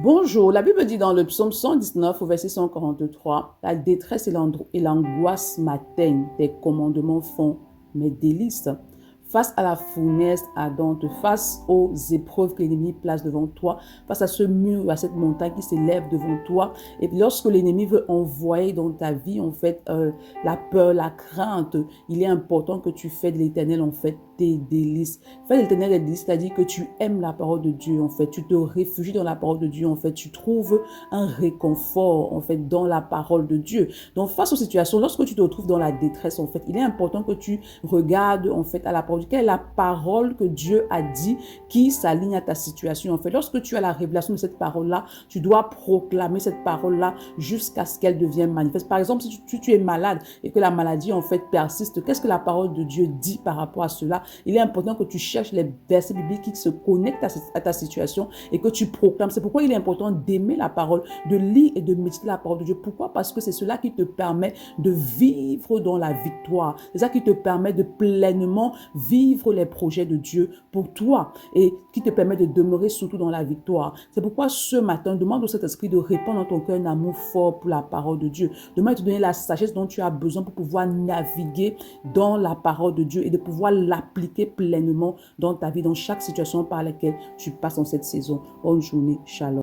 Bonjour, la Bible dit dans le psaume 119 au verset 143, la détresse et l'angoisse m'atteignent, tes commandements font mes délices. Face à la fournaise ardente, face aux épreuves que l'ennemi place devant toi, face à ce mur, à cette montagne qui s'élève devant toi, et lorsque l'ennemi veut envoyer dans ta vie, en fait, la peur, la crainte, il est important que tu fais de l'Éternel, en fait, tes délices. Fais de l'Éternel des délices, c'est-à-dire que tu aimes la parole de Dieu, en fait, tu te réfugies dans la parole de Dieu, en fait, tu trouves un réconfort, en fait, dans la parole de Dieu. Donc, face aux situations, lorsque tu te retrouves dans la détresse, en fait, il est important que tu regardes, en fait, à la parole. Quelle est la parole que Dieu a dit qui s'aligne à ta situation, en fait. Lorsque tu as la révélation de cette parole-là, tu dois proclamer cette parole-là jusqu'à ce qu'elle devienne manifeste. Par exemple, si tu es malade et que la maladie, en fait, persiste, qu'est-ce que la parole de Dieu dit par rapport à cela? Il est important que tu cherches les versets bibliques qui se connectent à ta situation et que tu proclames. C'est pourquoi il est important d'aimer la parole, de lire et de méditer la parole de Dieu. Pourquoi? Parce que c'est cela qui te permet de vivre dans la victoire. C'est ça qui te permet de pleinement vivre les projets de Dieu pour toi et qui te permet de demeurer surtout dans la victoire. C'est pourquoi ce matin, demande au Saint-Esprit de répandre dans ton cœur un amour fort pour la parole de Dieu. Demande de te donner la sagesse dont tu as besoin pour pouvoir naviguer dans la parole de Dieu et de pouvoir l'appliquer pleinement dans ta vie, dans chaque situation par laquelle tu passes en cette saison. Bonne journée, shalom.